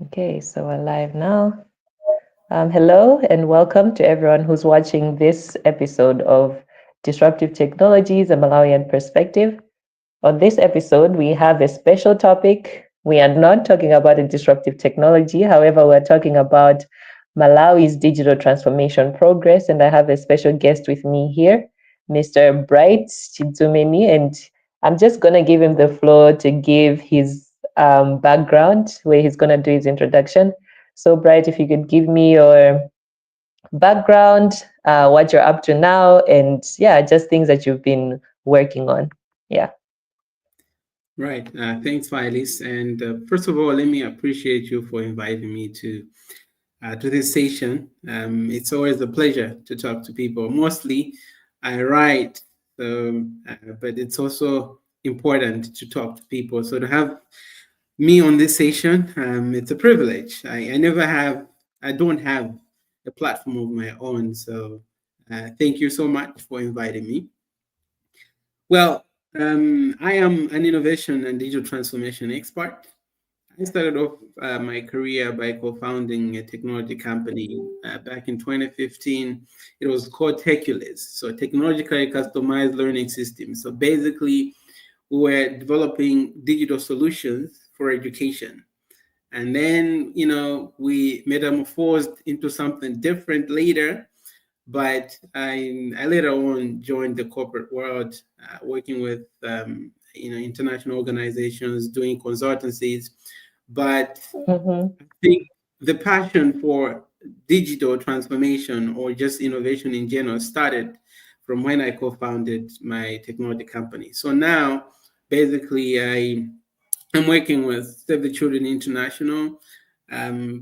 Okay, so we're live now. Hello and welcome to everyone who's watching this episode of Disruptive Technologies, a Malawian Perspective. On this episode, we have a special topic. We are not talking about a disruptive technology. However, we're talking about Malawi's digital transformation progress. And I have a special guest with me here, Mr. Bright Chidzumeni. And I'm just going to give him the floor to give his background, where he's going to do his introduction. So, Bright, if you could give me your background, what you're up to now, and yeah, just things that you've been working on. Yeah. Right. Thanks, Phyllis. And first of all, let me appreciate you for inviting me to this session. It's always a pleasure to talk to people. Mostly, I write, but it's also important to talk to people. So to have me on this session, it's a privilege. I don't have a platform of my own. So thank you so much for inviting me. Well, I am an innovation and digital transformation expert. I started off my career by co-founding a technology company back in 2015. It was called Techulis, so technologically customized learning systems. So basically, we were developing digital solutions for education. And then, we metamorphosed into something different later, but I later on joined the corporate world, working with international organizations, doing consultancies. But Mm-hmm. I think the passion for digital transformation or just innovation in general started from when I co-founded my technology company. So now, basically, I'm working with Save the Children International,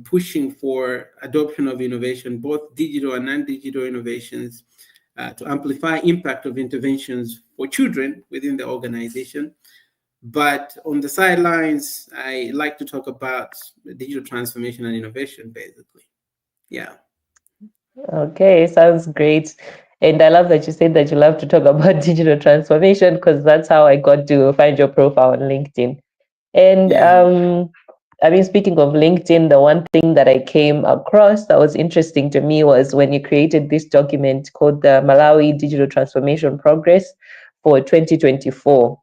pushing for adoption of innovation, both digital and non-digital innovations, to amplify impact of interventions for children within the organization. But on the sidelines, I like to talk about digital transformation and innovation, basically. Yeah. Okay, sounds great. And I love that you said that you love to talk about digital transformation because that's how I got to find your profile on LinkedIn. And Yeah. I mean, speaking of LinkedIn, the one thing that I came across that was interesting to me was when you created this document called the Malawi Digital Transformation Progress for 2024.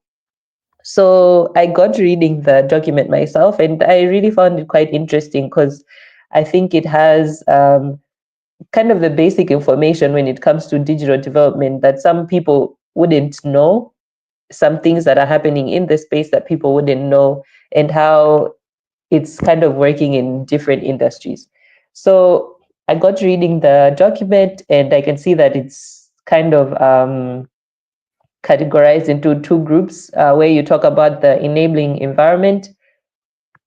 So I got reading the document myself, and I really found it quite interesting because I think it has kind of the basic information when it comes to digital development that some people wouldn't know, some things that are happening in the space that people wouldn't know, and how it's kind of working in different industries. So I got reading the document, and I can see that it's kind of categorized into two groups, where you talk about the enabling environment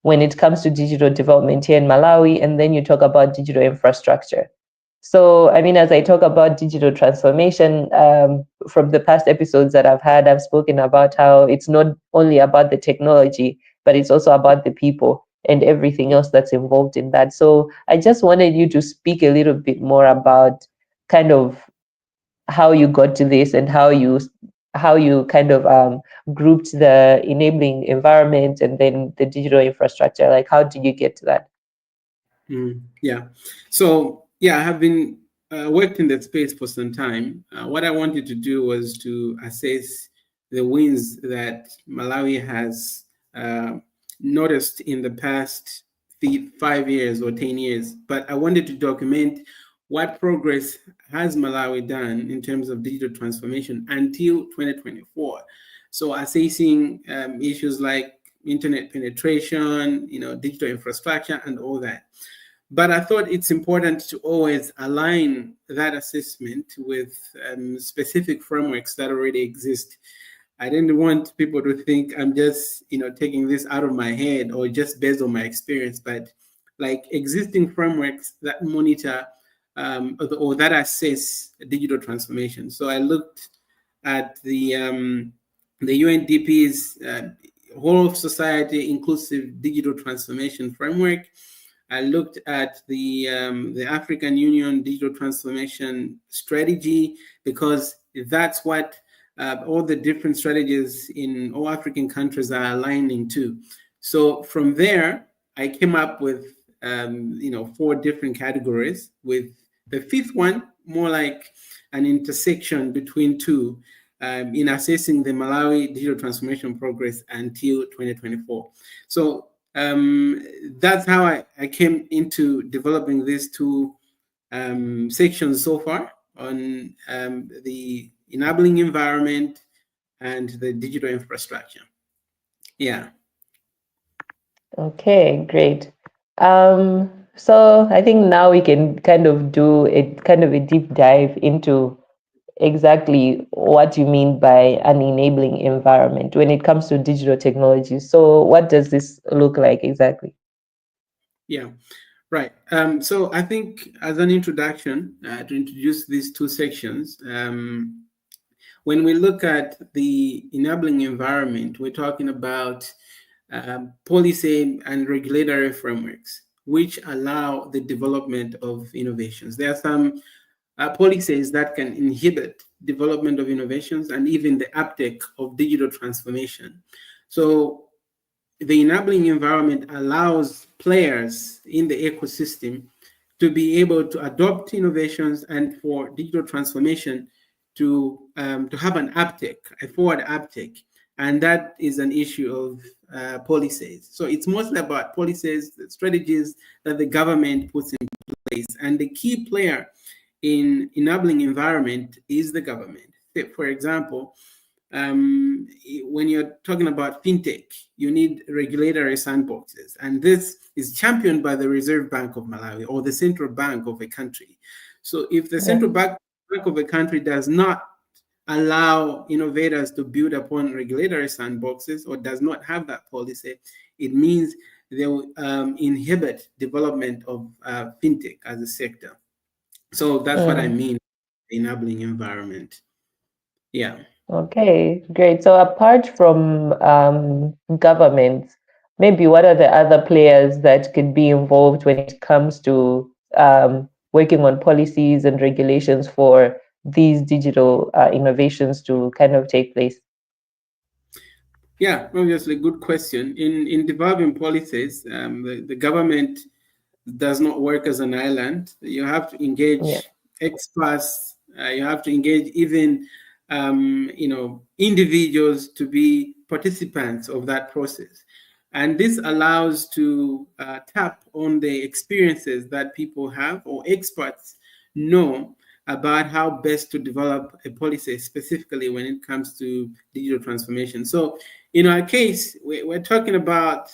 when it comes to digital development here in Malawi, and then you talk about digital infrastructure. So, I mean, as I talk about digital transformation, from the past episodes that I've had, I've spoken about how it's not only about the technology, but it's also about the people and everything else that's involved in that. So, I just wanted you to speak a little bit more about kind of how you got to this and how you kind of grouped the enabling environment and then the digital infrastructure. Like, how did you get to that? Yeah. So, yeah, I have been worked in that space for some time. What I wanted to do was to assess the wins that Malawi has noticed in the past 5 years or 10 years. But I wanted to document what progress has Malawi done in terms of digital transformation until 2024. So assessing issues like internet penetration, digital infrastructure, and all that. But I thought it's important to always align that assessment with specific frameworks that already exist. I didn't want people to think I'm just, taking this out of my head or just based on my experience, but like existing frameworks that monitor or that assess digital transformation. So I looked at the UNDP's whole of society inclusive digital transformation framework. I looked at the African Union digital transformation strategy because that's what all the different strategies in all African countries are aligning to. So from there, I came up with four different categories, with the fifth one more like an intersection between two, in assessing the Malawi digital transformation progress until 2024. So that's how I came into developing these two sections so far on the enabling environment and the digital infrastructure. Yeah. Okay, great. So I think now we can kind of do a deep dive into exactly what you mean by an enabling environment when it comes to digital technology. So what does this look like exactly? Yeah, right. So I think as an introduction, to introduce these two sections, when we look at the enabling environment, we're talking about policy and regulatory frameworks which allow the development of innovations. There are some policies that can inhibit development of innovations and even the uptake of digital transformation. So the enabling environment allows players in the ecosystem to be able to adopt innovations and for digital transformation to have an uptake, a forward uptake. And that is an issue of policies. So it's mostly about policies, strategies that the government puts in place. And the key player in enabling environment is the government. For example, when you're talking about fintech, you need regulatory sandboxes. And this is championed by the Reserve Bank of Malawi or the central bank of a country. So if the Yeah. central bank of a country does not allow innovators to build upon regulatory sandboxes or does not have that policy, it means they will inhibit development of fintech as a sector. So that's what I Mm. mean, enabling environment. Yeah. Okay, great. So apart from governments, maybe what are the other players that could be involved when it comes to working on policies and regulations for these digital innovations to kind of take place? Yeah, obviously, good question. In developing policies, the government does not work as an island. You have to Yeah. engage experts. You have to engage even, individuals to be participants of that process. And this allows to tap on the experiences that people have or experts know about how best to develop a policy, specifically when it comes to digital transformation. So, in our case, we're talking about,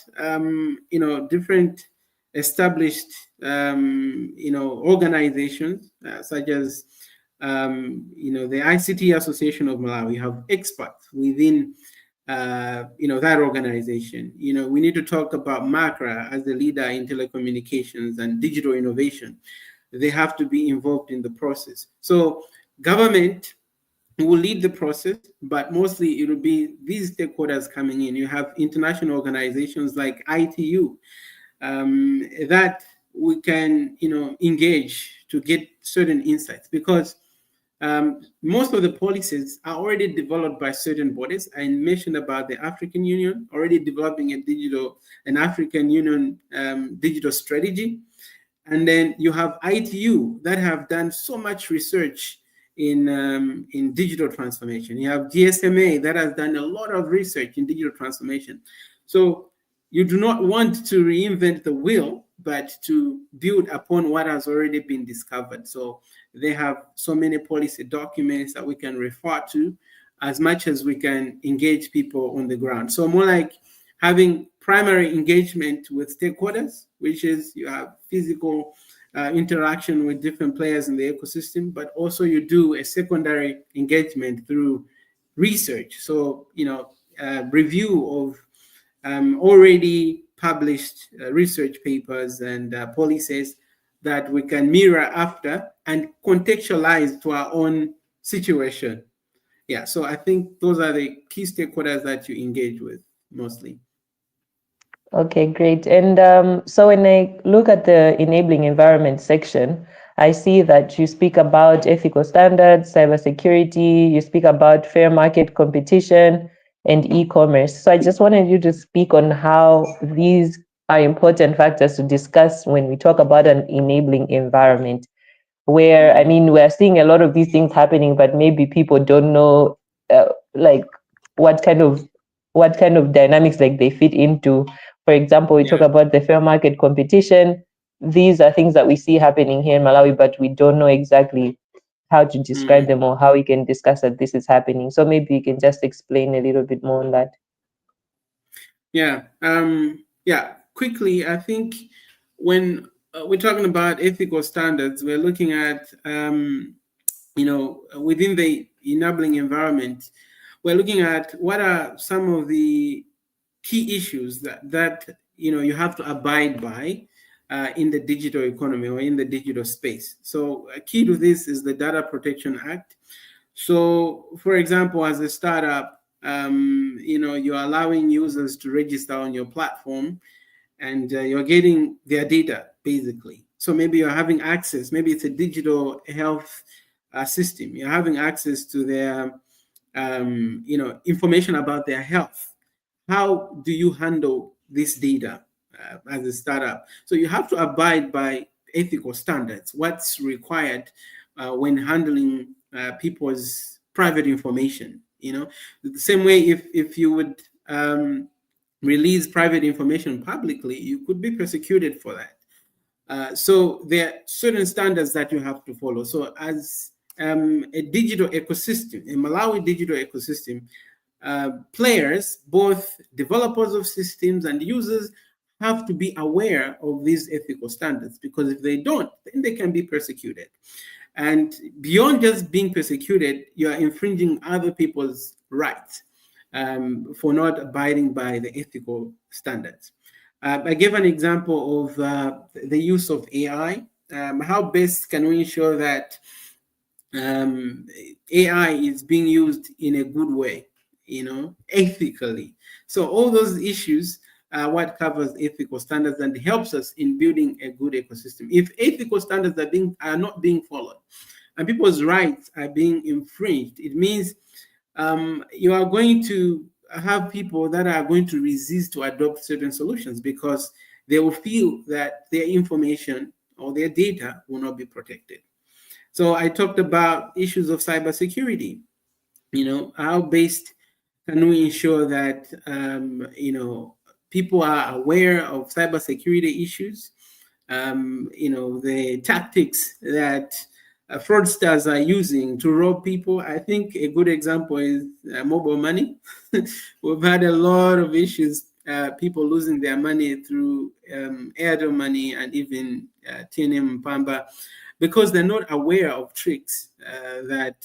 different established, organizations such as, the ICT Association of Malawi have experts within, that organization. We need to talk about MACRA as the leader in telecommunications and digital innovation. They have to be involved in the process. So government will lead the process, but mostly it will be these stakeholders coming in. You have international organizations like ITU, that we can engage to get certain insights, because most of the policies are already developed by certain bodies. I mentioned about the African Union already developing an African Union digital strategy. And then you have ITU that have done so much research in digital transformation. You have GSMA that has done a lot of research in digital transformation. So you do not want to reinvent the wheel, but to build upon what has already been discovered. So they have so many policy documents that we can refer to as much as we can engage people on the ground. So more like having primary engagement with stakeholders, which is you have physical interaction with different players in the ecosystem, but also you do a secondary engagement through research. So, review of already published research papers and policies that we can mirror after and contextualize to our own situation. Yeah, so I think those are the key stakeholders that you engage with mostly. Okay, great. And so when I look at the enabling environment section, I see that you speak about ethical standards, cybersecurity, you speak about fair market competition and e-commerce. So I just wanted you to speak on how these are important factors to discuss when we talk about an enabling environment. Where, I mean, we're seeing a lot of these things happening, but maybe people don't know, like, what kind of dynamics like they fit into. For example, we talk Yeah. about the fair market competition. These are things that we see happening here in Malawi, but we don't know exactly how to describe Mm. them or how we can discuss that this is happening. So maybe you can just explain a little bit more on that. Yeah. Yeah. Quickly, I think when we're talking about ethical standards, we're looking at, within the enabling environment, we're looking at what are some of the key issues that you have to abide by in the digital economy or in the digital space. So a key to this is the Data Protection Act. So, for example, as a startup, you're allowing users to register on your platform, and you're getting their data basically. So maybe you're having access. Maybe it's a digital health system. You're having access to their, information about their health. How do you handle this data as a startup? So you have to abide by ethical standards. What's required when handling people's private information? The same way, if you would release private information publicly, you could be persecuted for that. So there are certain standards that you have to follow. So as a digital ecosystem, a Malawi digital ecosystem, players, both developers of systems and users, have to be aware of these ethical standards, because if they don't, then they can be persecuted. And beyond just being persecuted, you are infringing other people's rights for not abiding by the ethical standards. I gave an example of the use of AI. How best can we ensure that um, AI is being used in a good way, ethically? So all those issues are what covers ethical standards and helps us in building a good ecosystem. If ethical standards are not being followed and people's rights are being infringed, it means you are going to have people that are going to resist to adopt certain solutions, because they will feel that their information or their data will not be protected. So I talked about issues of cybersecurity. How based can we ensure that people are aware of cybersecurity issues? The tactics that fraudsters are using to rob people. I think a good example is mobile money. We've had a lot of issues, people losing their money through Airtel money and even TNM Pamba, because they're not aware of tricks that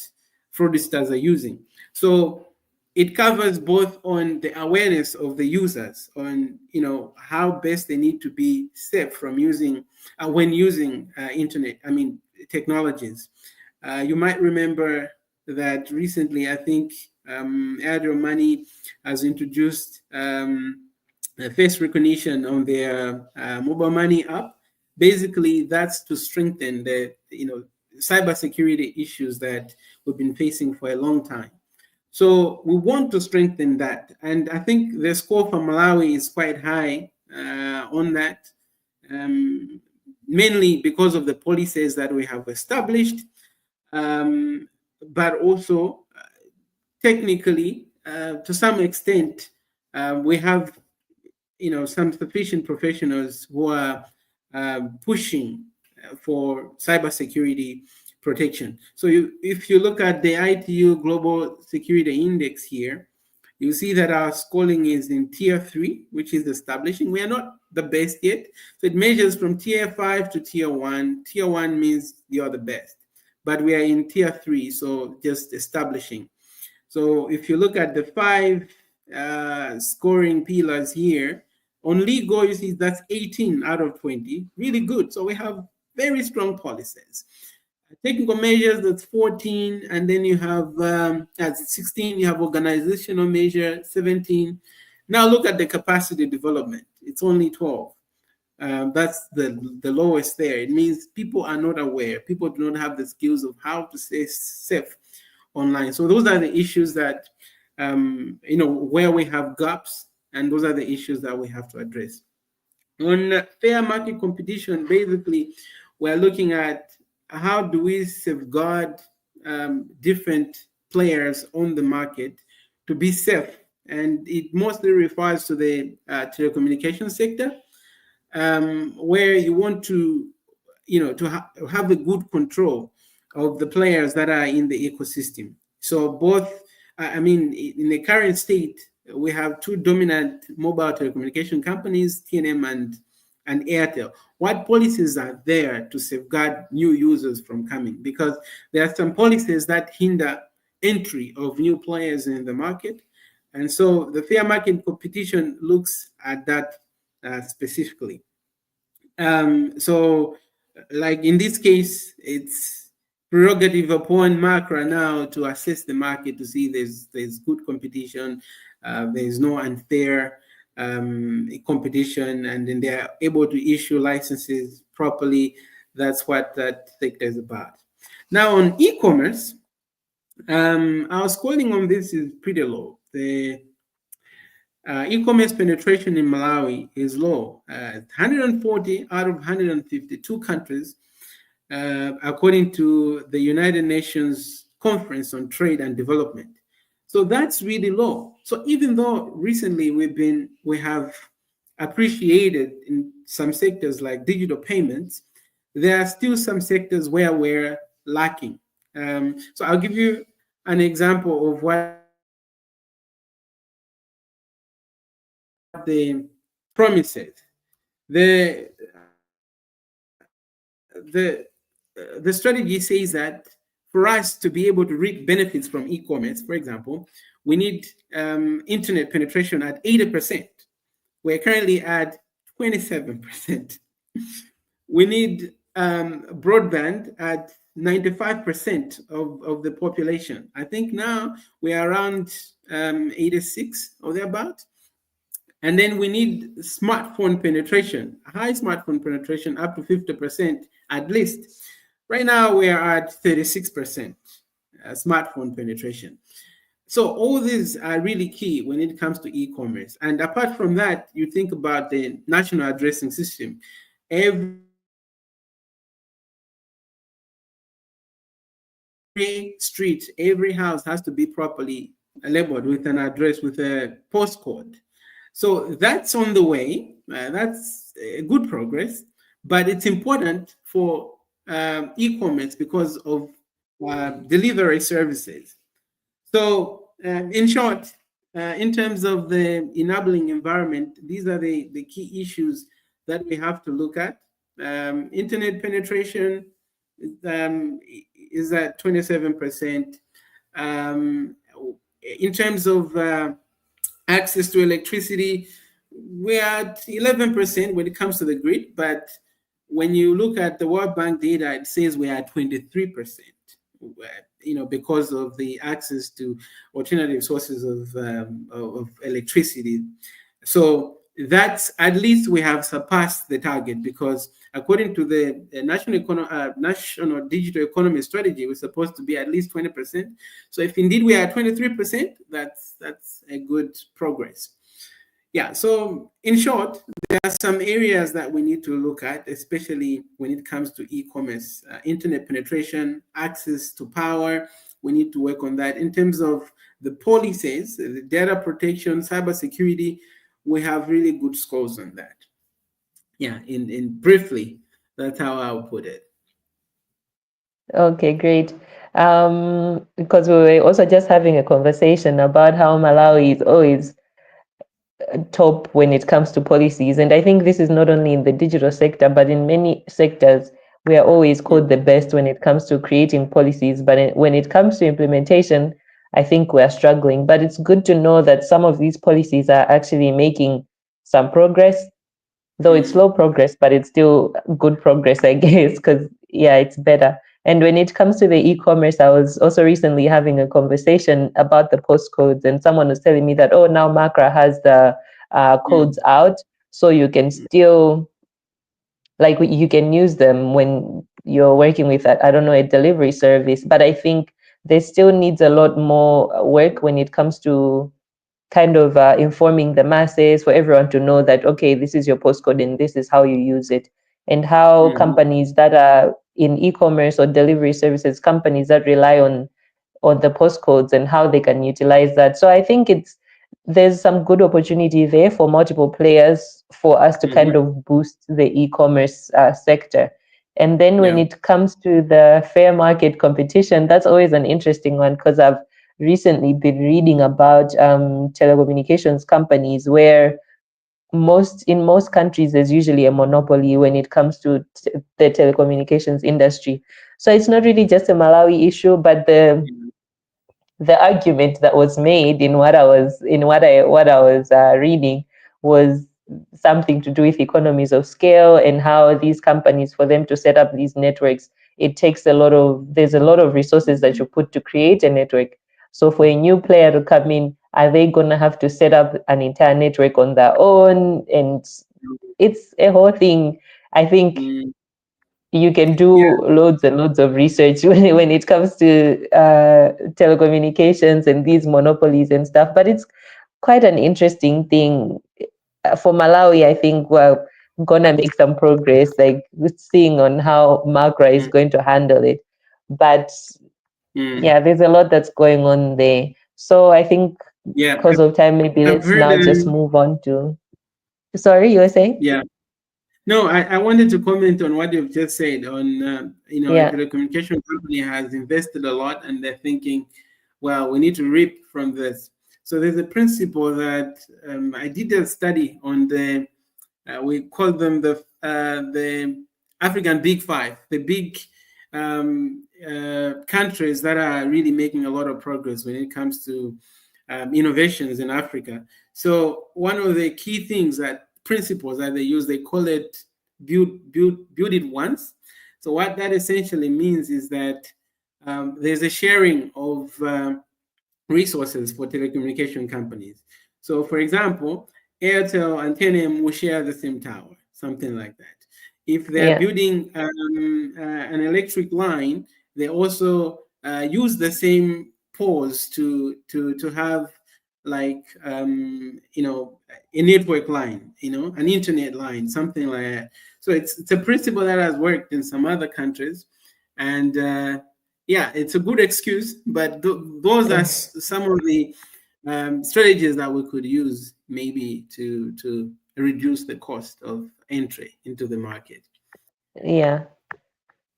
fraudsters are using. So it covers both on the awareness of the users on how best they need to be safe from using when using technologies. You might remember that recently, I think Airtel Money has introduced face recognition on their mobile money app. Basically, that's to strengthen the cybersecurity issues that we've been facing for a long time. So we want to strengthen that, and I think the score for Malawi is quite high on that, mainly because of the policies that we have established, but also technically, to some extent, we have some sufficient professionals who are pushing for cybersecurity protection. So if you look at the ITU Global Security Index here, you see that our scoring is in tier 3, which is establishing. We are not the best yet. So it measures from tier 5 to tier 1. Tier 1 means you're the best, but we are in tier 3, so just establishing. So if you look at the 5 scoring pillars here, on legal, you see that's 18 out of 20, really good. So we have very strong policies. Technical measures, that's 14, and then you have at 16, you have organizational measure, 17. Now look at the capacity development, it's only 12. That's the lowest there. It means people are not aware. People do not have the skills of how to stay safe online. So those are the issues that, where we have gaps, and those are the issues that we have to address. On fair market competition, basically, we're looking at how do we safeguard different players on the market to be safe. And it mostly refers to the telecommunication sector, where you want to, have a good control of the players that are in the ecosystem. So both, I mean, in the current state, we have two dominant mobile telecommunication companies, TNM and Airtel. What policies are there to safeguard new users from coming? Because there are some policies that hinder entry of new players in the market. And so the fair market competition looks at that specifically. So, like in this case, it's prerogative upon Macra now to assess the market to see there's good competition, there's no unfair competition, and then they're able to issue licenses properly. That's what that sector is about. Now on e-commerce, our scoring on this is pretty low. The e-commerce penetration in Malawi is low, 140 out of 152 countries, according to the United Nations Conference on Trade and Development. So that's really low. So even though recently we have appreciated in some sectors like digital payments, there are still some sectors where we're lacking. So I'll give you an example of what the promises. The the the strategy says that for us to be able to reap benefits from e-commerce, for example, we need internet penetration at 80%. We're currently at 27%. We need broadband at 95% of the population. I think now we are around 86 or thereabout. And then we need smartphone penetration, high smartphone penetration up to 50% at least. Right now we are at 36% smartphone penetration. So all these are really key when it comes to e-commerce. And apart from that, you think about the national addressing system. Every street, every house has to be properly labeled with an address, with a postcode. So that's on the way. That's good progress, but it's important for e-commerce because of delivery services. So in short, in terms of the enabling environment, these are the key issues that we have to look at. Internet penetration is at 27%. In terms of access to electricity, we're at 11% when it comes to the grid, but when you look at the World Bank data, it says we're at 23%, because of the access to alternative sources of electricity. So that's, at least we have surpassed the target, because according to the national digital economy strategy, we're supposed to be at least 20%. So if indeed we are at 23%, that's a good progress. Yeah, so in short, there are some areas that we need to look at, especially when it comes to e-commerce, internet penetration, access to power. We need to work on that. In terms of the policies, the data protection, cybersecurity, we have really good scores on that. Yeah, in briefly, that's how I'll put it. Okay, great. Because we were also just having a conversation about how Malawi is always top when it comes to policies. And I think this is not only in the digital sector, but in many sectors, we are always called the best when it comes to creating policies. But when it comes to implementation, I think we are struggling. But it's good to know that some of these policies are actually making some progress, though it's slow progress, but it's still good progress, I guess, because, yeah, it's better. And when it comes to the e-commerce, I was also recently having a conversation about the postcodes, and someone was telling me that, oh, now Macra has the codes out, so you can still, like, you can use them when you're working with, I don't know, a delivery service. But I think there still needs a lot more work when it comes to kind of informing the masses, for everyone to know that, okay, this is your postcode and this is how you use it. And how Mhm. companies that are in e-commerce or delivery services, companies that rely on the postcodes and how they can utilize that. So I think there's some good opportunity there for multiple players for us to kind Mhm. of boost the e-commerce sector. And then when Yeah. it comes to the fair market competition, that's always an interesting one, because I've recently been reading about telecommunications companies where in most countries there's usually a monopoly when it comes to the telecommunications industry. So it's not really just a Malawi issue, but Mhm. the argument that was made in what I was reading was something to do with economies of scale, and how these companies, for them to set up these networks, there's a lot of resources that you put to create a network. So for a new player to come in, are they gonna have to set up an entire network on their own? And it's a whole thing. I think Mm. you can Yeah. do loads and loads of research when it comes to telecommunications and these monopolies and stuff. But it's quite an interesting thing. For Malawi, I think we're gonna make some progress, like with seeing on how Makra is Mm. going to handle it. But Mm. yeah, there's a lot that's going on there. So I think Yeah. because of time, maybe I've let's heard. now just move on to. Sorry, you were saying? Yeah. No, I wanted to comment on what you've just said on, a Yeah, telecommunication company has invested a lot and they're thinking, well, we need to reap from this. So there's a principle that I did a study on we call them the African Big Five, the big countries that are really making a lot of progress when it comes to innovations in Africa. So one of the key things that principles that they use, they call it build it once. So what that essentially means is that there's a sharing of resources for telecommunication companies. So, for example, Airtel and TNM will share the same tower, something like that. If they're yeah, building an electric line, they also use the same poles to have like a network line, an internet line, something like that. So it's a principle that has worked in some other countries, and yeah, it's a good excuse, but those are some of the strategies that we could use maybe to reduce the cost of entry into the market. yeah.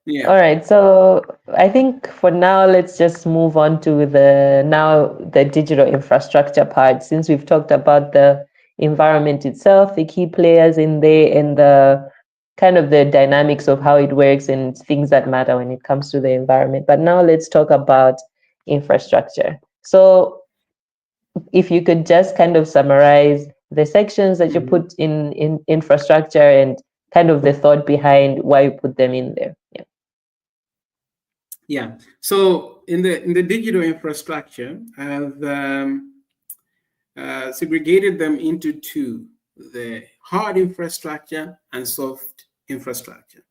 Yeah. All right, so I think for now, let's just move on to the digital infrastructure part. Since we've talked about the environment itself, the key players in there, and the kind of the dynamics of how it works and things that matter when it comes to the environment. But now let's talk about infrastructure. So if you could just kind of summarize the sections that you Mhm. put in infrastructure, and kind of the thought behind why you put them in there. Yeah. Yeah. So in the digital infrastructure, I've segregated them into two: the hard infrastructure and soft infrastructure.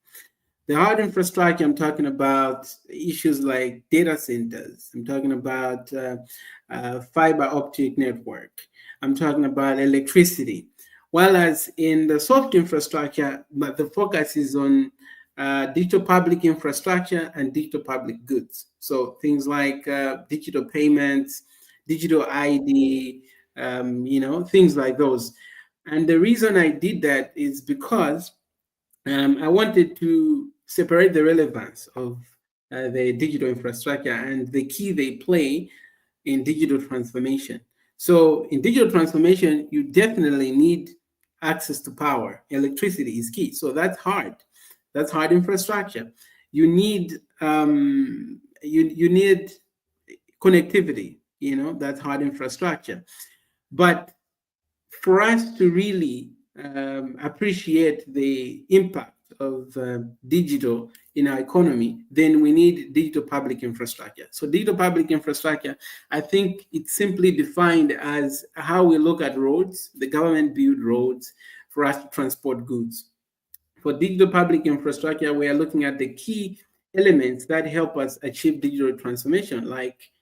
The hard infrastructure, I'm talking about issues like data centers. I'm talking about fiber optic network. I'm talking about electricity. While as in the soft infrastructure, but the focus is on digital public infrastructure and digital public goods. So things like digital payments, digital ID, things like those. And the reason I did that is because I wanted to separate the relevance of the digital infrastructure and the key they play in digital transformation. So, in digital transformation, you definitely need access to power. Electricity is key. So that's hard. That's hard infrastructure. You need you need connectivity. That's hard infrastructure. But for us to really appreciate the impact of digital in our economy, then we need digital public infrastructure. So, digital public infrastructure, I think it's simply defined as how we look at roads. The government build roads for us to transport goods. For digital public infrastructure, we are looking at the key elements that help us achieve digital transformation, like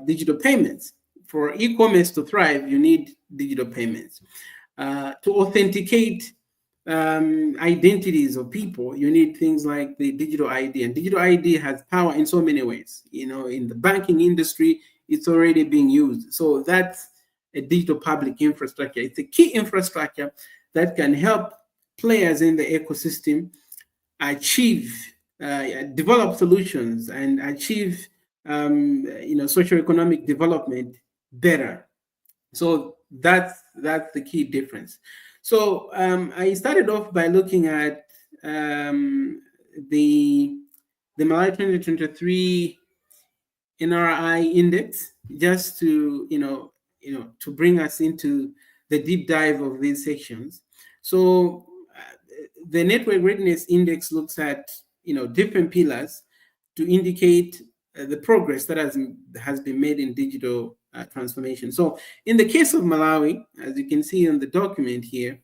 digital payments. for e-commerce to thrive, you need digital payments. To authenticate identities of people, you need things like the digital ID, and digital ID has power in so many ways. In the banking industry, it's already being used. So that's a digital public infrastructure. It's a key infrastructure that can help players in the ecosystem achieve, develop solutions and achieve, socioeconomic development better. So that's the key difference. So I started off by looking at the Malawi 2023 NRI index, just to to bring us into the deep dive of these sections. So the network readiness index looks at different pillars to indicate the progress that has been made in digital transformation. So in the case of Malawi, as you can see on the document here,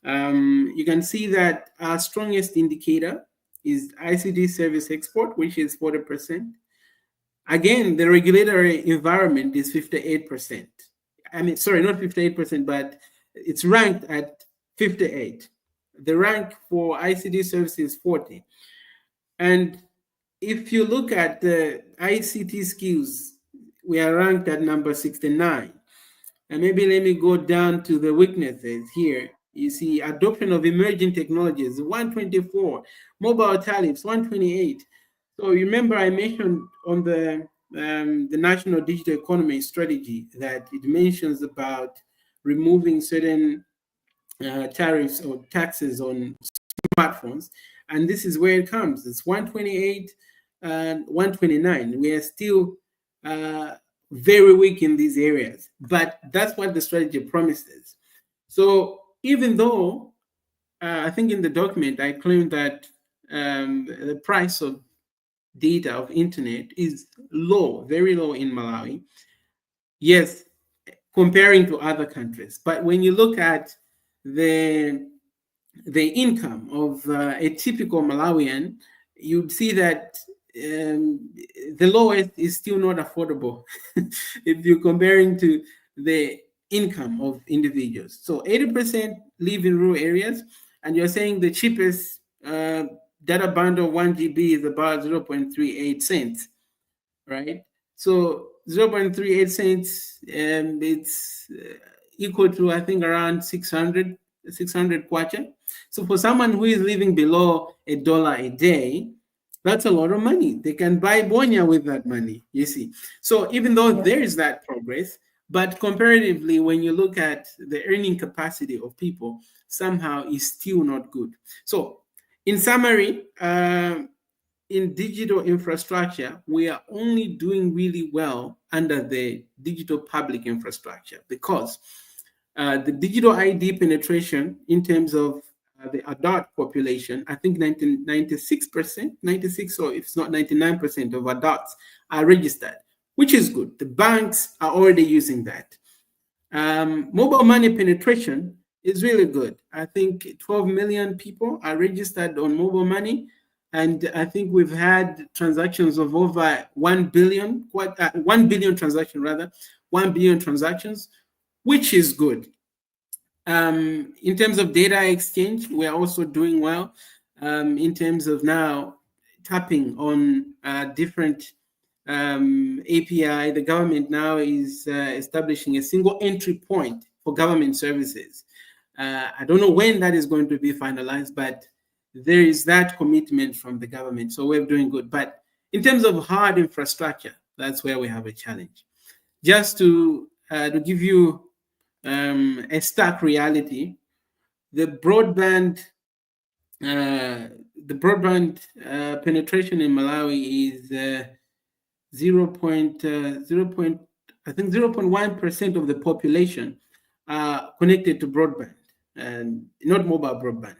you can see that our strongest indicator is ICT service export, which is 40%. Again, the regulatory environment is 58%. I mean, sorry, not 58%, but it's ranked at 58. The rank for ICT services is 40. And if you look at the ICT skills, we are ranked at number 69. And maybe let me go down to the weaknesses here. You see, adoption of emerging technologies, 124, mobile tariffs, 128. So remember, I mentioned on the National Digital Economy Strategy that it mentions about removing certain tariffs or taxes on smartphones, and this is where it comes. It's 128 and 129. We are still very weak in these areas, but that's what the strategy promises. So even though I think in the document I claim that the price of data of internet is low, very low in Malawi, yes, comparing to other countries. But when you look at the income of a typical Malawian, you'd see that the lowest is still not affordable if you're comparing to the income of individuals. So 80% live in rural areas, and you're saying the cheapest data bundle 1 GB is about 0.38 cents, right? So 0.38 cents, it's equal to, I think, around 600 kwacha. So for someone who is living below $1 a day, that's a lot of money. They can buy Bonya with that money, you see. So even though there is that progress, but comparatively, when you look at the earning capacity of people, somehow is still not good. So in summary, in digital infrastructure, we are only doing really well under the digital public infrastructure, because the digital ID penetration in terms of the adult population, I think 96%, 96, or if it's not 99% of adults are registered, which is good. The banks are already using that. Mobile money penetration is really good. I think 12 million people are registered on mobile money. And I think we've had transactions of over 1 billion, 1 billion transactions rather, 1 billion transactions, which is good. In terms of data exchange, we're also doing well. In terms of now tapping on different API, the government now is establishing a single entry point for government services. I don't know when that is going to be finalized, but there is that commitment from the government. So we're doing good. But in terms of hard infrastructure, that's where we have a challenge. Just to give you a stark reality, the broadband penetration in Malawi is 0.1% of the population connected to broadband, and not mobile broadband.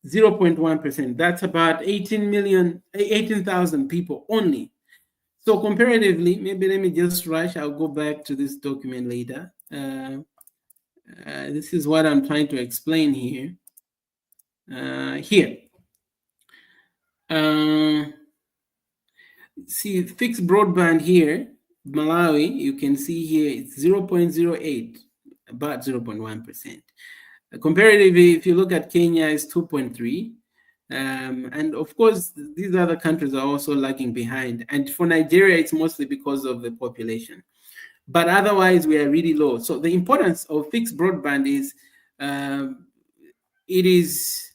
0.1%. That's about 18,000 people only. So comparatively, maybe let me just rush. I'll go back to this document later. This is what I'm trying to explain here. See, fixed broadband here Malawi, you can see here it's 0.08, about 0.1%. Comparatively, if you look at Kenya, it's 2.3. And of course, these other countries are also lagging behind. And for Nigeria, it's mostly because of the population. But otherwise, we are really low. So the importance of fixed broadband is it is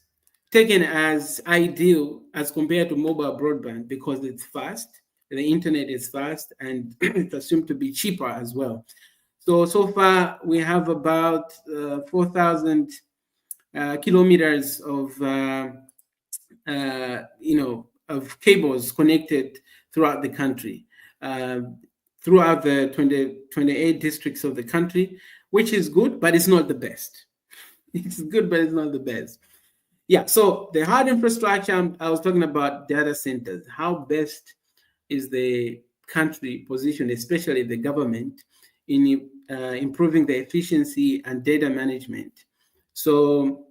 taken as ideal as compared to mobile broadband because it's fast, the internet is fast, and it's assumed to be cheaper as well. So far, we have about 4,000 kilometers of of cables connected throughout the country, uh, throughout the 28 districts of the country, which is good, but it's not the best. It's good, but it's not the best. Yeah, so the hard infrastructure, I was talking about data centers. How best is the country positioned, especially the government, in improving the efficiency and data management? So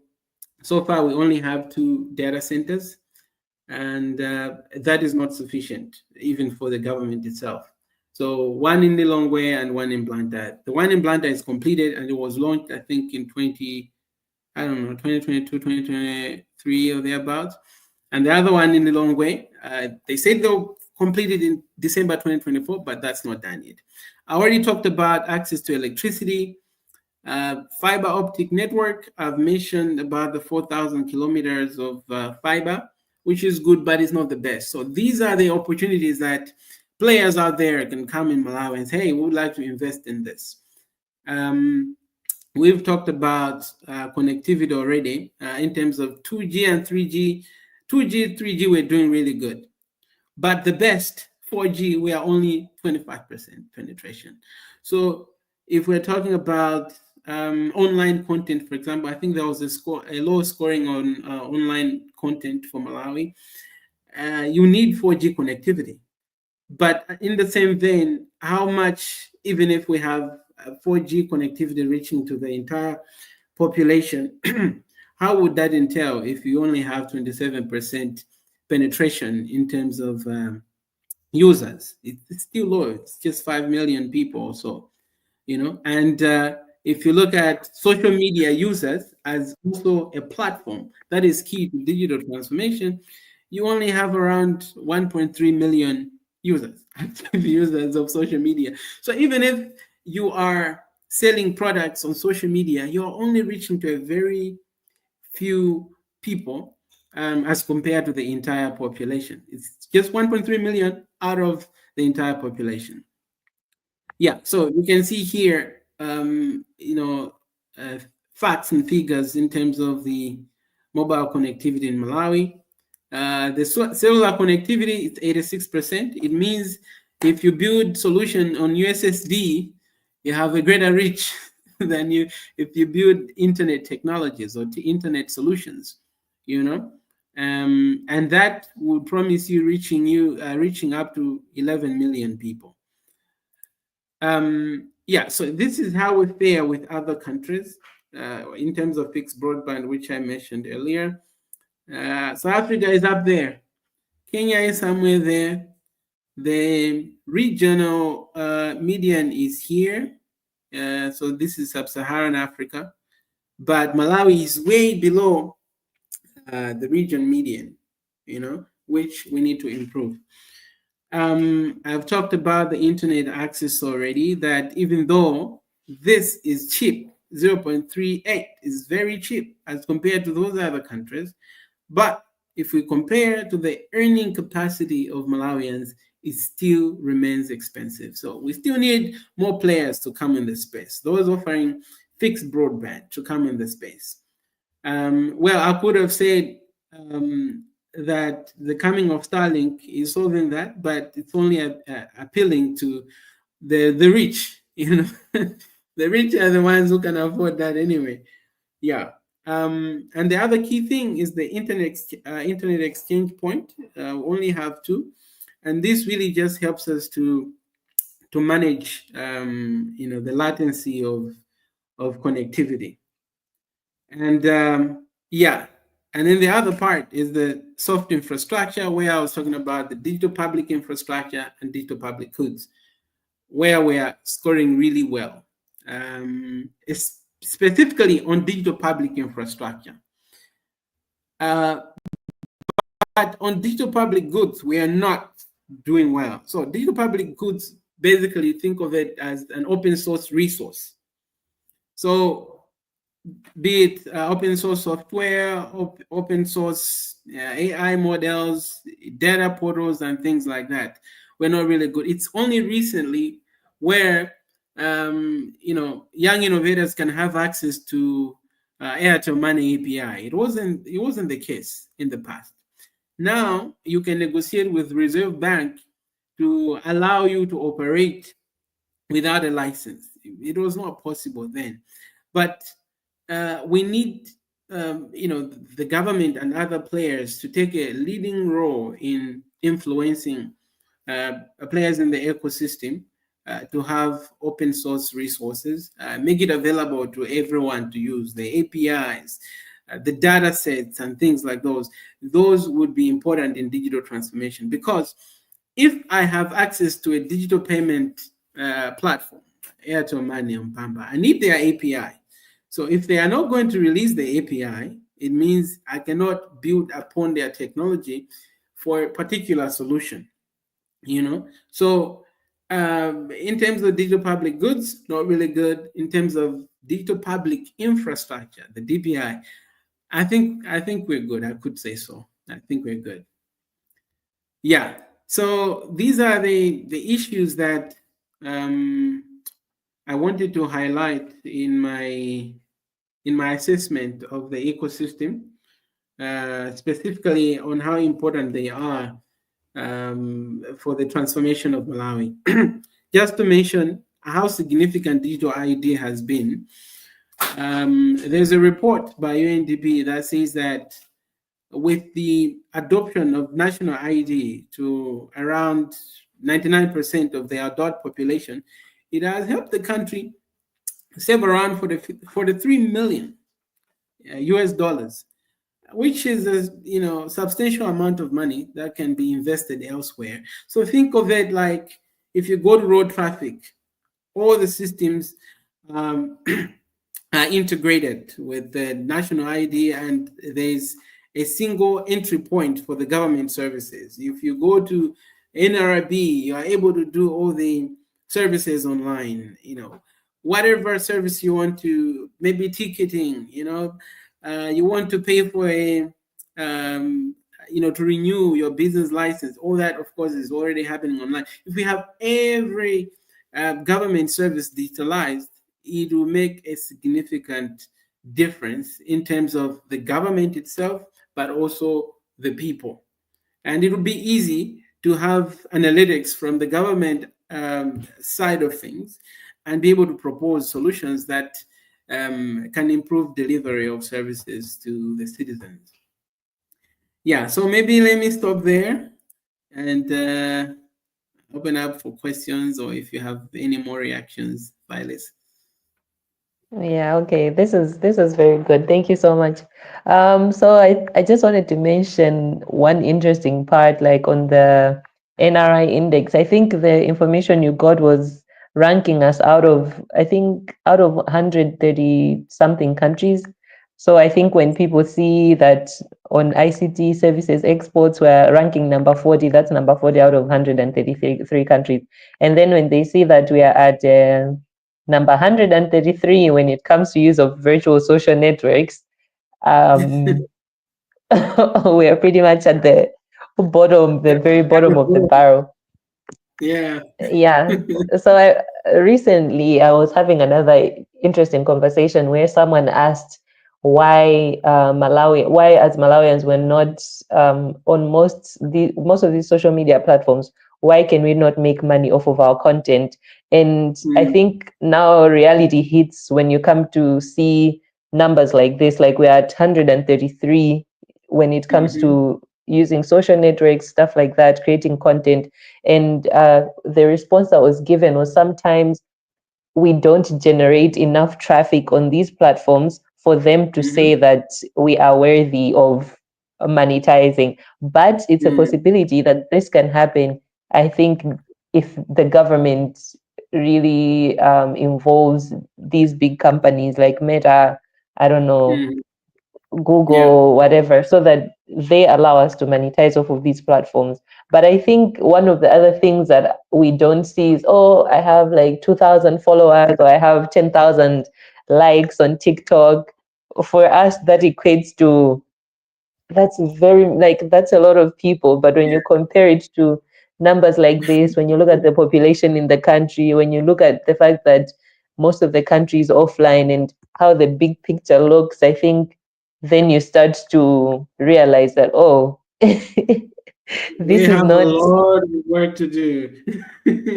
far, we only have 2 data centers, and that is not sufficient, even for the government itself. So one in Lilongwe and one in Blantyre. The one in Blantyre is completed, and it was launched, I think, in 2022, 2023 or thereabouts. And the other one in Lilongwe, they said they'll complete it in December 2024, but that's not done yet. I already talked about access to electricity. Fiber optic network, I've mentioned about the 4,000 kilometers of fiber, which is good, but it's not the best. So these are the opportunities that players out there can come in Malawi and say, hey, we would like to invest in this. We've talked about connectivity already in terms of 2G and 3G. 2G, 3G, we're doing really good. But the best, 4G, we are only 25% penetration. So if we're talking about online content, for example, I think there was a low scoring on online content for Malawi. You need 4G connectivity. But in the same vein, how much, even if we have 4G connectivity reaching to the entire population, how would that entail if you only have 27% penetration in terms of users? It's still low. It's just 5 million people or so, and if you look at social media users as also a platform that is key to digital transformation, you only have around 1.3 million users, active users of social media. So even if you are selling products on social media, you're only reaching to a very few people as compared to the entire population. It's just 1.3 million out of the entire population. Yeah, so you can see here, facts and figures in terms of the mobile connectivity in Malawi. The cellular connectivity is 86%. It means if you build solution on USSD, you have a greater reach than if you build internet technologies or internet solutions, and that would promise you reaching up to 11 million people. Yeah, so this is how we fare with other countries in terms of fixed broadband, which I mentioned earlier. South Africa is up there. Kenya is somewhere there. The regional median is here. So this is sub-Saharan Africa. But Malawi is way below the region median, which we need to improve. I've talked about the internet access already, that even though this is cheap, 0.38 is very cheap as compared to those other countries. But if we compare to the earning capacity of Malawians, it still remains expensive. So we still need more players to come in the space, those offering fixed broadband to come in the space. Well, I could have said that the coming of Starlink is solving that, but it's only appealing to the rich. The rich are the ones who can afford that anyway. Yeah. And the other key thing is the internet exchange point. We only have 2, and this really just helps us to manage the latency of connectivity. And yeah, and then the other part is the soft infrastructure, where I was talking about the digital public infrastructure and digital public goods. where we are scoring really well, specifically on digital public infrastructure. But on digital public goods, we are not doing well. So digital public goods, basically think of it as an open source resource. So be it open source software, open source AI models, data portals, and things like that, we're not really good. It's only recently where young innovators can have access to Airtel Money API. It wasn't the case in the past. Now you can negotiate with Reserve Bank to allow you to operate without a license. It was not possible then, but we need the government and other players to take a leading role in influencing players in the ecosystem to have open source resources, make it available to everyone to use the APIs, the data sets and things like those. Those would be important in digital transformation, because if I have access to a digital payment platform, Airtel Money and Pamba, I need their API. So if they are not going to release the API, it means I cannot build upon their technology for a particular solution. So in terms of digital public goods, not really good. In terms of digital public infrastructure, the DPI, I think we're good. I could say so. I think we're good. Yeah. So these are the issues that I wanted to highlight in my assessment of the ecosystem, specifically on how important they are for the transformation of Malawi. Just to mention how significant digital ID has been, there's a report by UNDP that says that with the adoption of national ID to around 99% of the adult population, it has helped the country save around 43 million US dollars, which is a substantial amount of money that can be invested elsewhere. So think of it like if you go to road traffic, all the systems are integrated with the national ID, and there's a single entry point for the government services. If you go to NRB, you are able to do all the services online. Whatever service you want to, maybe ticketing. You want to pay for to renew your business license. All that, of course, is already happening online. If we have every government service digitalized, it will make a significant difference in terms of the government itself, but also the people. And it will be easy to have analytics from the government side of things and be able to propose solutions that can improve delivery of services to the citizens. Yeah, so maybe let me stop there and open up for questions, or if you have any more reactions, Violet. Yeah, okay. This is very good. Thank you so much. So I just wanted to mention one interesting part, like on the NRI index. I think the information you got was ranking us out of, I think, out of 130 something countries. So I think when people see that on ICT services exports we're ranking number 40, that's number 40 out of 133 countries. And then when they see that we are at number 133 when it comes to use of virtual social networks, we are pretty much at the bottom, the very bottom of the barrel. Yeah. Yeah. So recently I was having another interesting conversation where someone asked why why as Malawians we're not on most of these social media platforms. Why can we not make money off of our content? And I think now reality hits when you come to see numbers like this, like we're at 133 when it comes to using social networks, stuff like that, creating content. And the response that was given was sometimes we don't generate enough traffic on these platforms for them to say that we are worthy of monetizing. But it's a possibility that this can happen, I think, if the government really involves these big companies like Meta, I don't know, Mm. Yeah. Google, whatever, so that they allow us to monetize off of these platforms. But I think one of the other things that we don't see is, oh, I have like 2,000 followers or I have 10,000 likes on TikTok. For us, that equates to, that's very, like, that's a lot of people. But when you compare it to numbers like this, when you look at the population in the country, when you look at the fact that most of the country is offline and how the big picture looks, I think then you start to realize that, oh, We this is have a not lot of work to do.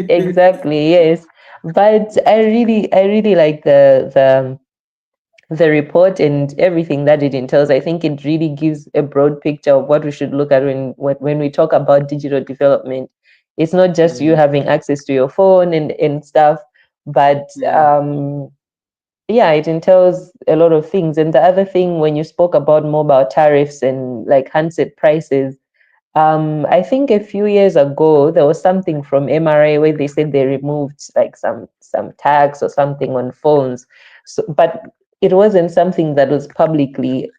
exactly, yes. But I really like the report and everything that it entails. I think it really gives a broad picture of what we should look at when we talk about digital development. It's not just you Mm, having access to your phone and stuff, but mm, yeah, it entails a lot of things. And the other thing, when you spoke about mobile tariffs and like handset prices, I think a few years ago there was something from MRA where they said they removed like some tax or something on phones. So, but it wasn't something that was publicly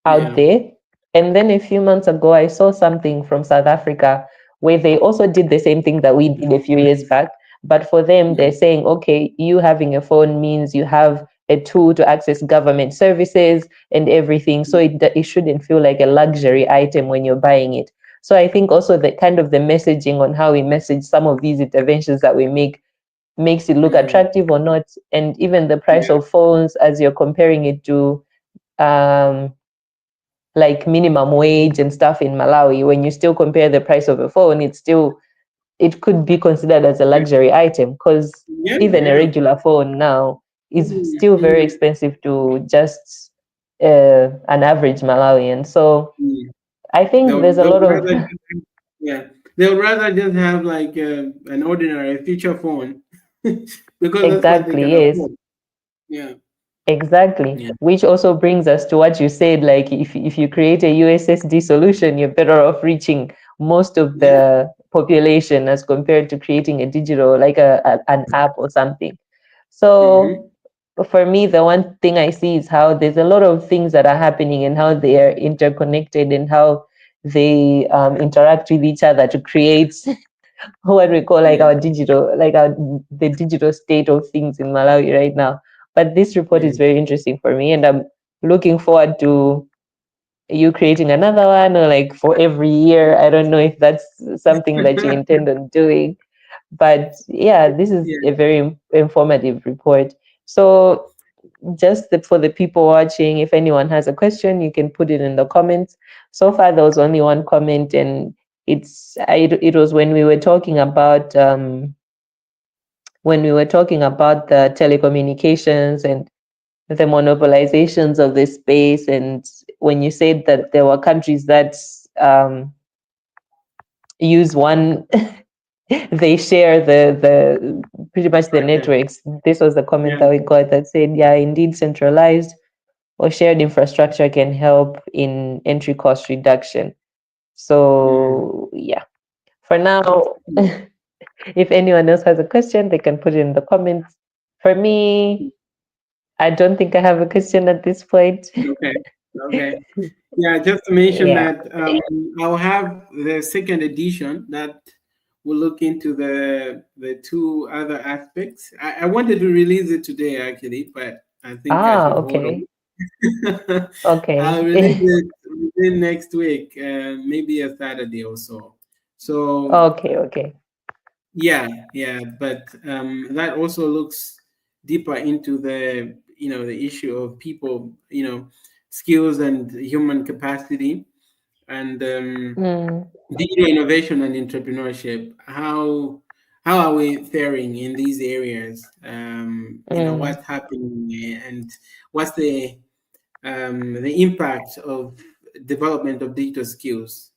out yeah. there. And then a few months ago, I saw something from South Africa where they also did the same thing that we did a few years back. But for them, they're Mm, saying, okay, you having a phone means you have a tool to access government services and everything. So it shouldn't feel like a luxury item when you're buying it. So I think also the kind of the messaging on how we message some of these interventions that we make makes it look mm, attractive or not. And even the price yeah. of phones as you're comparing it to um, like minimum wage and stuff in Malawi, when you still compare the price of a phone, it could be considered as a Yeah. luxury item because Yeah. even a Yeah. regular phone now is Mm, still very mm, expensive to just an average Malawian. So mm. I think there's a They lot would of rather just have, yeah, they would rather just have like an ordinary feature phone because that's what they exactly, can yes. afford. Yeah. Exactly. Yeah. Which also brings us to what you said, like if you create a USSD solution, you're better off reaching most of Yeah. the population as compared to creating a digital, like an app or something. So Mm-hmm. for me, the one thing I see is how there's a lot of things that are happening and how they are interconnected and how they interact with each other to create what we call like Yeah. our digital, like the digital state of things in Malawi right now. But this report is Mm. very interesting for me, and I'm looking forward to you creating another one or like for every year. I don't know if that's something that you intend on doing, but yeah, this is Yeah. a very informative report. So just for the people watching, if anyone has a question, you can put it in the comments. So far, there was only one comment, and it was when we were talking about the telecommunications and the monopolizations of this space, and when you said that there were countries that use one they share the pretty much the Okay. networks. This was the comment Yeah. that we got that said, yeah, indeed, centralized or shared infrastructure can help in entry cost reduction. Mm. So yeah, for now, if anyone else has a question, they can put it in the comments. For me, I don't think I have a question at this point. Okay. Okay. Yeah, just to mention Yeah. that I'll have the second edition that will look into the two other aspects. I wanted to release it today actually, but I think I Ah, should hold on. okay. Okay. I'll release it within next week, maybe a Saturday or so. So Okay, okay. yeah, yeah, but that also looks deeper into the the issue of people, skills and human capacity and Mm, digital innovation and entrepreneurship. How are we faring in these areas? mm, What's happening and what's the impact of development of digital skills,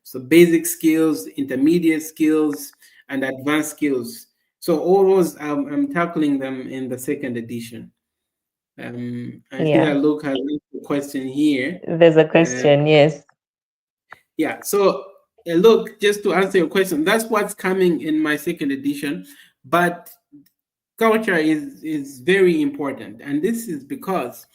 so basic skills, intermediate skills, and advanced skills. So all those I'm tackling them in the second edition. I see yeah. that Luke has a question here. There's a uh, question, yes. yeah, so look, just to answer your question, that's what's coming in my second edition. But culture is very important, and this is because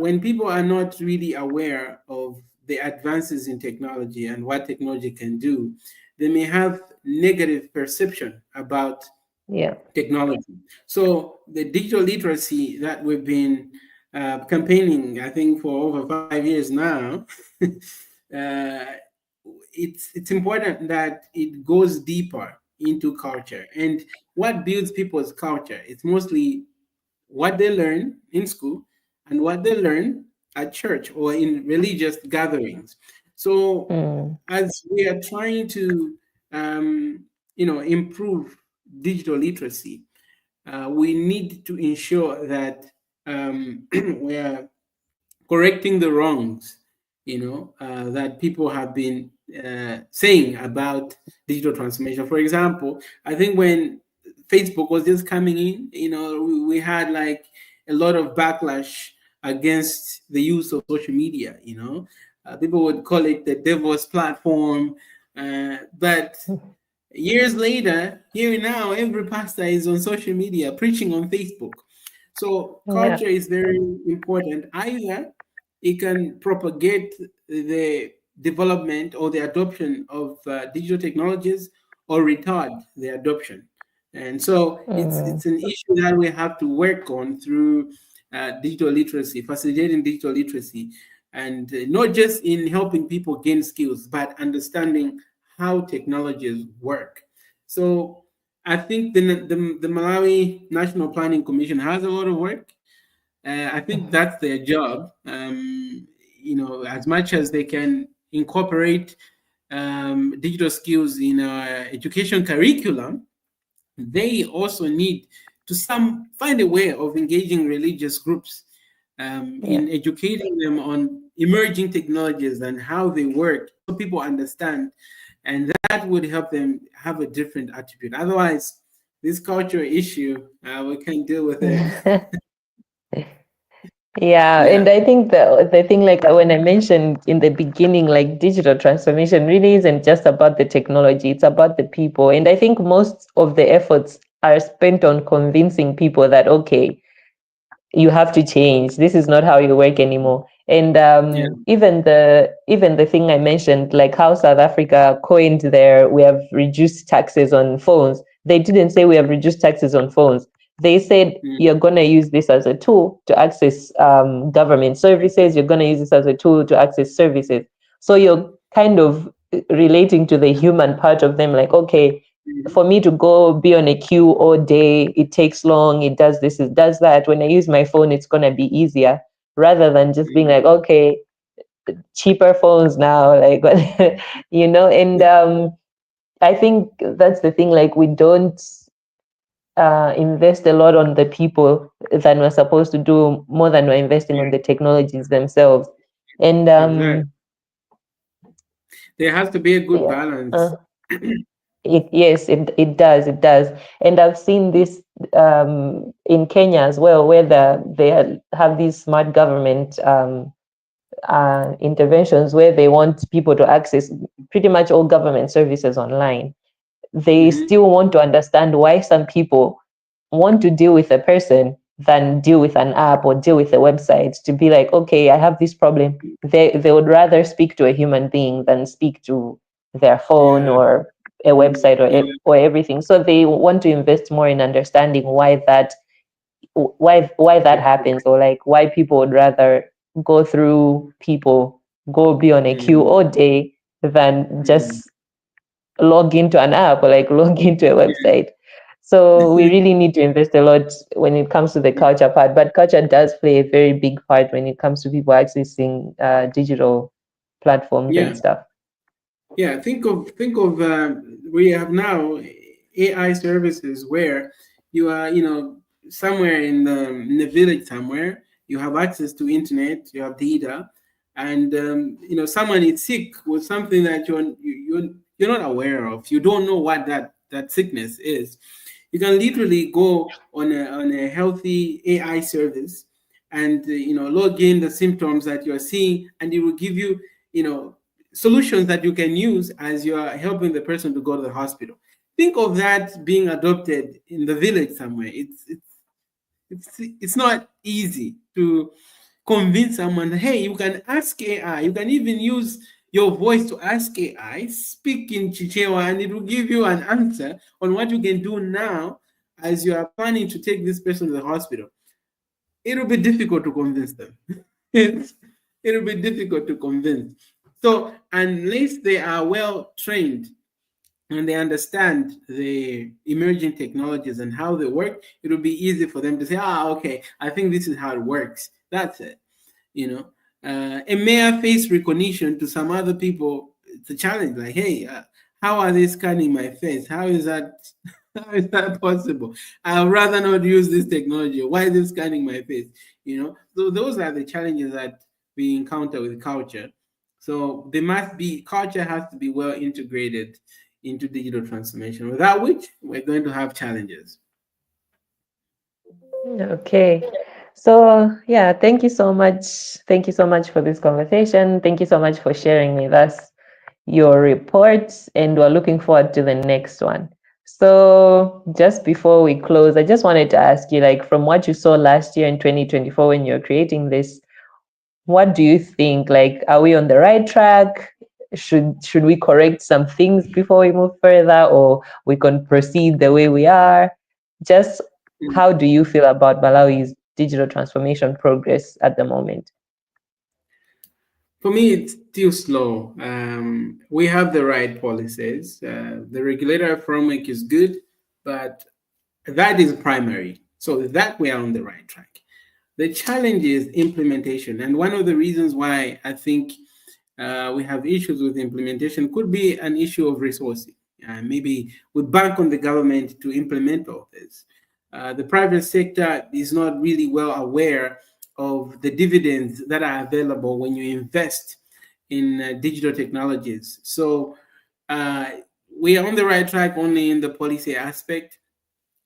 when people are not really aware of the advances in technology and what technology can do, they may have negative perception about Yeah. technology. So the digital literacy that we've been campaigning, I think, for over 5 years now, uh, it's important that it goes deeper into culture. And what builds people's culture? It's mostly what they learn in school and what they learn at church or in religious gatherings. So, Mm. as we are trying to, improve digital literacy, we need to ensure that we are correcting the wrongs, that people have been saying about digital transformation. For example, I think when Facebook was just coming in, we had like a lot of backlash against the use of social media. People would call it the devil's platform, but years later, here now, every pastor is on social media preaching on Facebook. So Yeah. culture is very important. Either it can propagate the development or the adoption of digital technologies, or retard the adoption. And so Mm. it's an issue that we have to work on through digital literacy, facilitating digital literacy, and not just in helping people gain skills, but understanding how technologies work. So I think the Malawi National Planning Commission has a lot of work. I think that's their job. As much as they can incorporate digital skills in our education curriculum, they also need to some find a way of engaging religious groups Yeah. in educating them on emerging technologies and how they work, so people understand, and that would help them have a different attitude. Otherwise, this cultural issue, we can't deal with it. Yeah, Yeah, and I think the thing, like when I mentioned in the beginning, like digital transformation really isn't just about the technology, it's about the people. And I think most of the efforts are spent on convincing people that okay, you have to change. This is not how you work anymore. And yeah, even the thing I mentioned, like how South Africa coined their "we have reduced taxes on phones." They didn't say we have reduced taxes on phones. They said mm, you're gonna use this as a tool to access government services. You're gonna use this as a tool to access services. So you're kind of relating to the human part of them, like okay, mm, for me to go be on a queue all day, it takes long, it does this, it does that. When I use my phone, it's going to be easier rather than just being like, mm, okay, cheaper phones now, like, and I think that's the thing, like, we don't invest a lot on the people than we're supposed to do, more than we're investing on yeah, the technologies themselves. And exactly. There has to be a good yeah. balance. Yes, it does. It does. And I've seen this in Kenya as well, where they have these smart government interventions where they want people to access pretty much all government services online. They Mhm. still want to understand why some people want to deal with a person than deal with an app or deal with a website, to be like, okay, I have this problem. They would rather speak to a human being than speak to their phone Yeah, or a mm, website, yeah, or everything. So they want to invest more in understanding why that happens, or like why people would rather go through people, go be on a queue mm, all day than mm, just log into an app or like log into a website. So we really need to invest a lot when it comes to the culture part. But culture does play a very big part when it comes to people accessing digital platforms and yeah. stuff. Yeah, think of we have now AI services where you are, somewhere in the village somewhere, you have access to internet, you have data, and someone is sick with something that you're not aware of. You don't know what that sickness is. You can literally go on a healthy AI service and log in the symptoms that you're seeing, and it will give you solutions that you can use as you are helping the person to go to the hospital. think of that being adopted in the village somewhere. It's not easy to convince someone, hey, you can ask AI, you can even use your voice to ask AI, speak in Chichewa, and it will give you an answer on what you can do now as you are planning to take this person to the hospital. It'll be difficult to convince them. It's, it'll be difficult to convince. So, unless they are well trained and they understand the emerging technologies and how they work, it will be easy for them to say, okay, I think this is how it works. That's it. You know, a mere face recognition to some other people, it's a challenge. Like, hey, how are they scanning my face? How is that? How is that possible? I'd rather not use this technology. Why is it scanning my face? You know, so those are the challenges that we encounter with culture. So there must be culture has to be well integrated into digital transformation, without which we're going to have challenges. Okay. So, yeah, thank you so much. Thank you so much for this conversation. Thank you so much for sharing with us your reports, and we're looking forward to the next one. So, just before we close, I just wanted to ask you, like, from what you saw last year in 2024 when you were creating this, what do you think? Like, are we on the right track? Should we correct some things before we move further, or we can proceed the way we are? Just how do you feel about Malawi's digital transformation progress at the moment? For me, it's still slow. We have the right policies. The regulator framework is good, but that is primary. So that we are on the right track. The challenge is implementation. And one of the reasons why I think we have issues with implementation could be an issue of resourcing. Maybe we bank on the government to implement all this. The private sector is not really well aware of the dividends that are available when you invest in digital technologies. So uh, we are on the right track only in the policy aspect.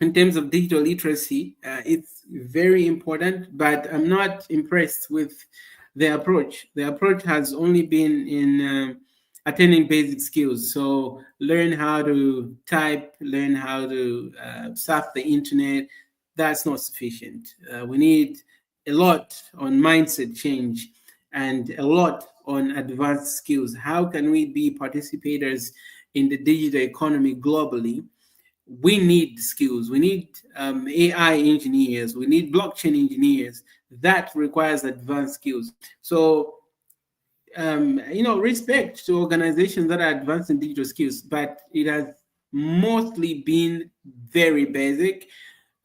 In terms of digital literacy, it's very important, but I'm not impressed with the approach. The approach has only been in attending basic skills. So learn how to type, learn how to surf the internet. That's not sufficient. We need a lot on mindset change and a lot on advanced skills. How can we be participators in the digital economy globally? We need skills. We need AI engineers. We need blockchain engineers. That requires advanced skills. So, respect to organizations that are advancing digital skills, but it has mostly been very basic,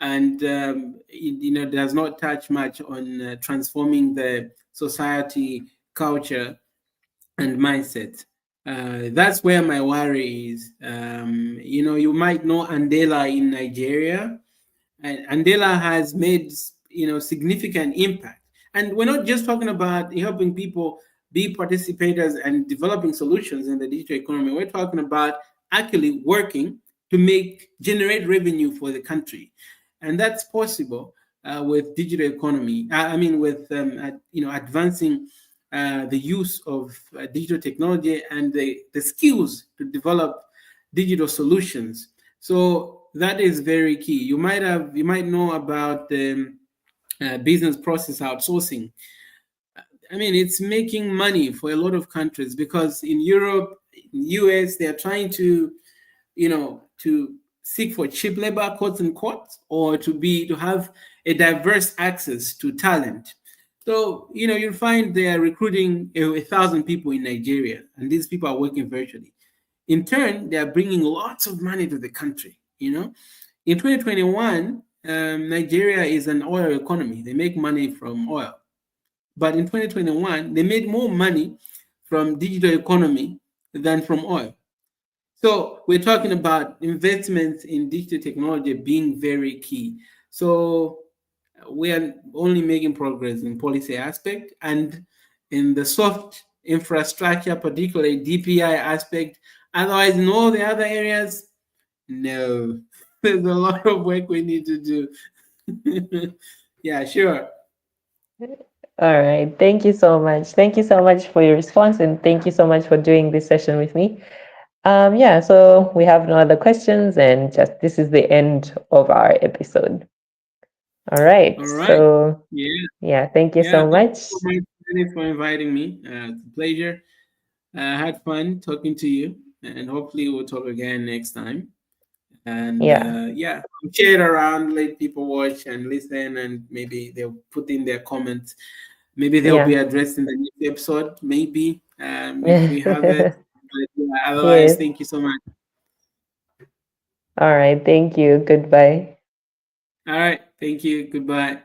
and does not touch much on transforming the society, culture, and mindset. That's where my worry is. You might know Andela in Nigeria, and Andela has made significant impact. And we're not just talking about helping people be participators and developing solutions in the digital economy. We're talking about actually working to generate revenue for the country, and that's possible with digital economy. I mean, with advancing the use of digital technology and the skills to develop digital solutions. So that is very key. You might know about business process outsourcing. I mean, it's making money for a lot of countries because in Europe, in US, they are trying to, to seek for cheap labor, quote unquote, or to have a diverse access to talent. So, you'll find they are recruiting 1,000 people in Nigeria, and these people are working virtually. In turn, they are bringing lots of money to the country. In 2021, Nigeria is an oil economy. They make money from oil. But in 2021, they made more money from digital economy than from oil. So we're talking about investments in digital technology being very key. So we are only making progress in policy aspect, and in the soft infrastructure, particularly DPI aspect. Otherwise, in all the other areas, no. There's a lot of work we need to do. Yeah, sure. All right. Thank you so much. Thank you so much for your response, and thank you so much for doing this session with me. Yeah, so we have no other questions, and just this is the end of our episode. All right. All right. So Yeah. yeah, thank you Yeah. so Thank you much. so much, Dennis, for inviting me. It's a pleasure. I had fun talking to you, and hopefully we'll talk again next time. And Yeah. yeah, share it around, let people watch and listen, and maybe they'll put in their comments. Maybe they'll be Yeah. addressed in the next episode, maybe if we have it. But yeah, otherwise, Yes. thank you so much. All right. Thank you. Goodbye. All right, thank you. Goodbye.